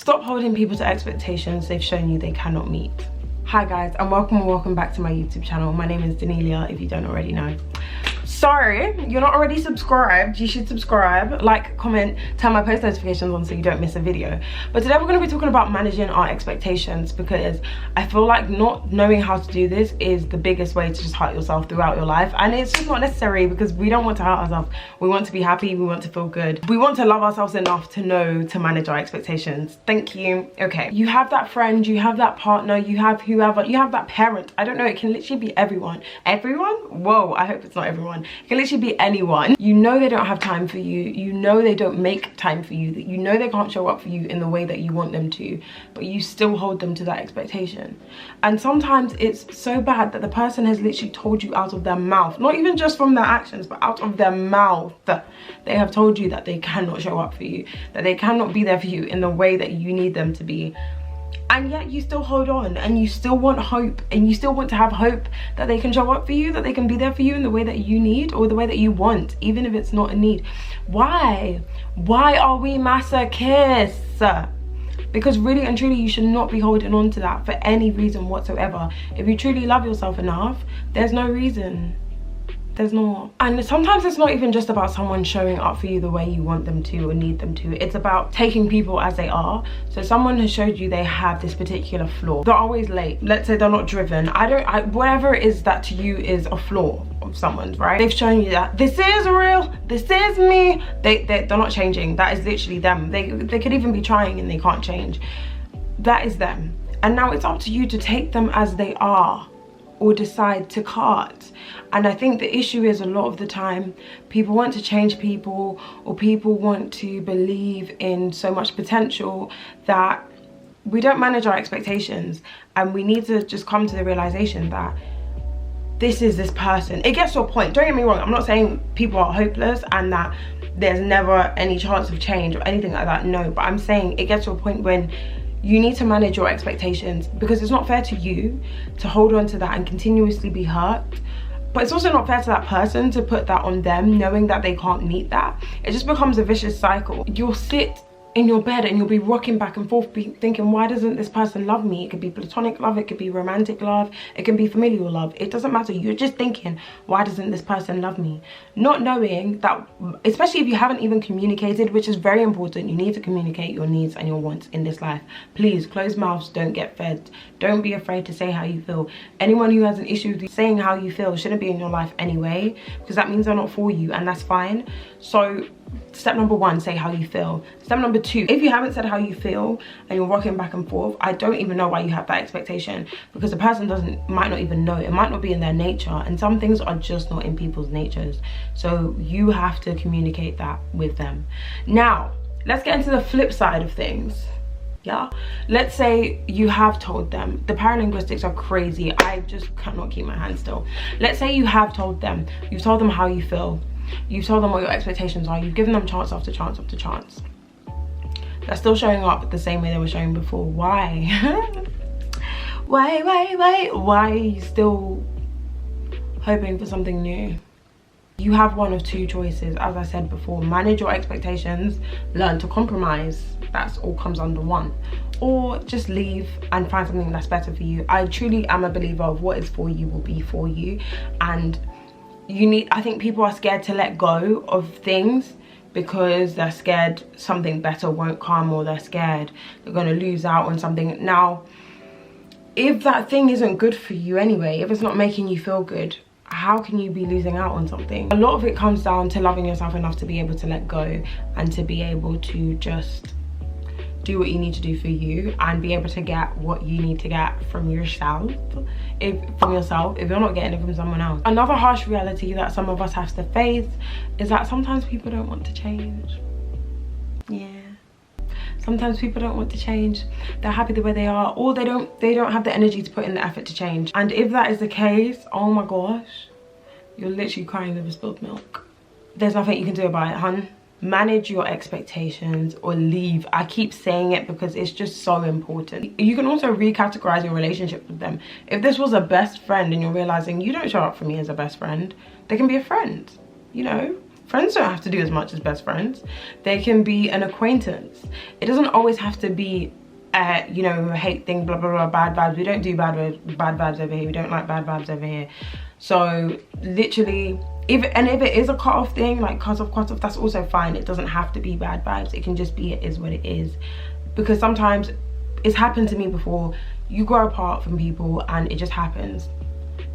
Stop holding people to expectations they've shown you they cannot meet. Hi guys, and welcome back to my YouTube channel. My name is Danelia, if you don't already know. Sorry, you're not already subscribed. You should subscribe, like, comment, turn my post notifications on so you don't miss a video. But today we're going to be talking about managing our expectations, because I feel like not knowing how to do this is the biggest way to just hurt yourself throughout your life. And it's just not necessary, because we don't want to hurt ourselves. We want to be happy, we want to feel good. We want to love ourselves enough to know to manage our expectations. Thank you. Okay, you have that friend, you have that partner, you have whoever, you have that parent. I don't know, it can literally be everyone. Everyone? Whoa, I hope it's not everyone. It can literally be anyone. You know they don't have time for you. You know they don't make time for you. That you know they can't show up for you in the way that you want them to, but you still hold them to that expectation. And sometimes it's so bad that the person has literally told you out of their mouth, not even just from their actions, but out of their mouth, that they have told you that they cannot show up for you, that they cannot be there for you in the way that you need them to be. And yet you still hold on, and you still want hope, and you still want to have hope that they can show up for you, that they can be there for you in the way that you need, or the way that you want, even if it's not a need. Why are we masochists? Because really and truly, you should not be holding on to that for any reason whatsoever. If you truly love yourself enough, there's no reason. There's not. And sometimes it's not even just about someone showing up for you the way you want them to or need them to. It's about taking people as they are. So someone has showed you they have this particular flaw. They're always late. Let's say they're not driven. Whatever it is that to you is a flaw of someone's, right? They've shown you that this is real, this is me. They're not changing. That is literally them. They could even be trying and they can't change. That is them. And now it's up to you to take them as they are, or decide to cut. And I think the issue is, a lot of the time people want to change people, or people want to believe in so much potential that we don't manage our expectations. And we need to just come to the realization that this is this person. It gets to a point, don't get me wrong, I'm not saying people are hopeless and that there's never any chance of change or anything like that, no, but I'm saying it gets to a point when you need to manage your expectations, because it's not fair to you to hold on to that and continuously be hurt. But it's also not fair to that person to put that on them, knowing that they can't meet that. It just becomes a vicious cycle. You'll sit in your bed and you'll be rocking back and forth, thinking, why doesn't this person love me? It could be platonic love, it could be romantic love, it can be familial love. It doesn't matter. You're just thinking, why doesn't this person love me? Not knowing that, especially if you haven't even communicated, which is very important. You need to communicate your needs and your wants in this life. Please, closed mouths don't get fed. Don't be afraid to say how you feel. Anyone who has an issue with saying how you feel shouldn't be in your life anyway, because that means they're not for you, and that's fine. So step number one, say how you feel. Step number two, if you haven't said how you feel and you're rocking back and forth, I don't even know why you have that expectation, because the person might not even know. It might not be in their nature, and some things are just not in people's natures. So you have to communicate that with them. Now let's get into the flip side of things. Yeah, let's say you have told them. The paralinguistics are crazy. I just cannot keep my hands still. Let's say you have told them. You've told them how you feel. You've told them what your expectations are. You've given them chance after chance after chance. They're still showing up the same way they were showing before. Why? Why are you still hoping for something new? You have one of two choices. As I said before, manage your expectations, learn to compromise. That's all comes under one. Or just leave and find something that's better for you. I truly am a believer of what is for you will be for you. And I think people are scared to let go of things because they're scared something better won't come, or they're scared they're going to lose out on something. Now, if that thing isn't good for you anyway, if it's not making you feel good, how can you be losing out on something? A lot of it comes down to loving yourself enough to be able to let go, and to be able to just do what you need to do for you, and be able to get what you need to get from yourself. If you're not getting it from someone else. Another harsh reality that some of us have to face is that sometimes people don't want to change. Yeah, sometimes people don't want to change. They're happy the way they are, or they don't have the energy to put in the effort to change. And if that is the case, oh my gosh, you're literally crying over spilled milk. There's nothing you can do about it, hun. Manage your expectations or leave. I keep saying it because it's just so important. You can also recategorize your relationship with them. If this was a best friend and you're realizing you don't show up for me as a best friend, they can be a friend, you know? Friends don't have to do as much as best friends. They can be an acquaintance. It doesn't always have to be you know, a hate thing, blah blah blah, bad vibes. We don't do bad vibes over here. We don't like bad vibes over here. So literally, if it is a cut-off thing, like cut off, that's also fine. It doesn't have to be bad vibes. It can just be, it is what it is. Because sometimes it's happened to me before. You grow apart from people and it just happens.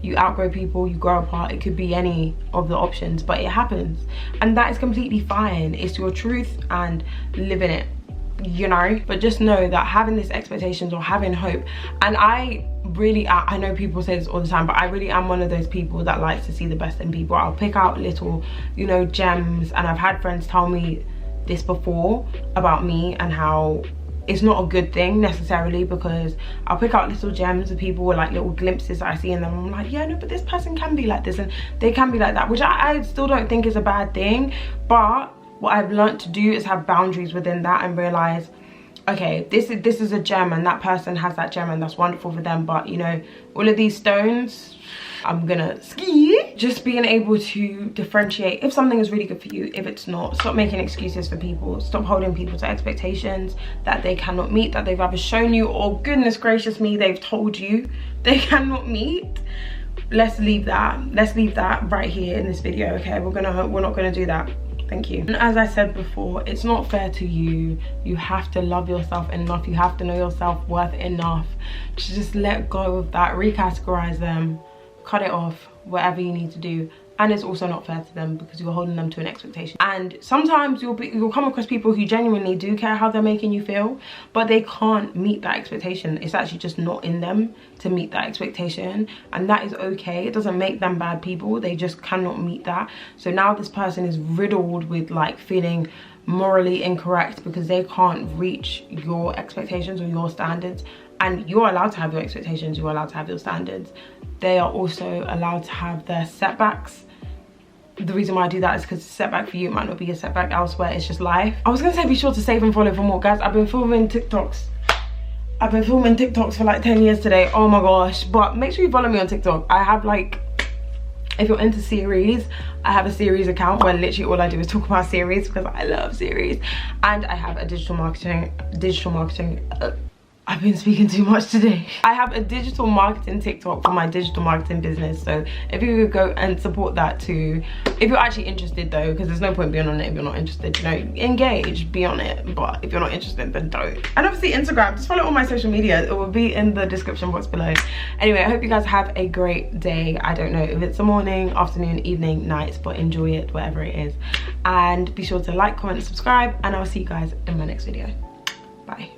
You outgrow people, you grow apart. It could be any of the options, but it happens, and that is completely fine. It's your truth, and live in it, you know. But just know that having these expectations or having hope, and I know people say this all the time, but I really am one of those people that likes to see the best in people. I'll pick out little, you know, gems, and I've had friends tell me this before about me and how it's not a good thing necessarily, because I'll pick out little gems of people, or like little glimpses that I see in them. I'm like, yeah, no, but this person can be like this and they can be like that, which I still don't think is a bad thing. But what I've learned to do is have boundaries within that and realize, okay, this is a gem and that person has that gem and that's wonderful for them, but you know, all of these stones, I'm gonna ski. Just being able to differentiate if something is really good for you, if it's not. Stop making excuses for people. Stop holding people to expectations that they cannot meet, that they've either shown you, or goodness gracious me, they've told you they cannot meet. Let's leave that right here in this video, okay? We're not gonna do that. Thank you. And as I said before, it's not fair to you. You have to love yourself enough. You have to know your self-worth enough to just let go of that, recategorize them, cut it off, whatever you need to do. And it's also not fair to them because you're holding them to an expectation. And sometimes you'll come across people who genuinely do care how they're making you feel, but they can't meet that expectation. It's actually just not in them to meet that expectation, and that is okay. It doesn't make them bad people. They just cannot meet that. So now this person is riddled with like feeling morally incorrect because they can't reach your expectations or your standards. And you're allowed to have your expectations, you're allowed to have your standards. They are also allowed to have their setbacks. The reason why I do that is because a setback for you might not be a setback elsewhere. It's just life. I was gonna say be sure to save and follow for more, guys. I've been filming TikToks for like 10 years today. Oh my gosh. But make sure you follow me on TikTok. I have like, if you're into series, I have a series account where literally all I do is talk about series because I love series. And I have a digital marketing I've been speaking too much today. I have a digital marketing TikTok for my digital marketing business. So if you could go and support that too. If you're actually interested though, because there's no point being on it if you're not interested, you know, engage, be on it. But if you're not interested, then don't. And obviously Instagram, just follow all my social media. It will be in the description box below. Anyway, I hope you guys have a great day. I don't know if it's a morning, afternoon, evening, night, but enjoy it, whatever it is. And be sure to like, comment, subscribe, and I'll see you guys in my next video. Bye.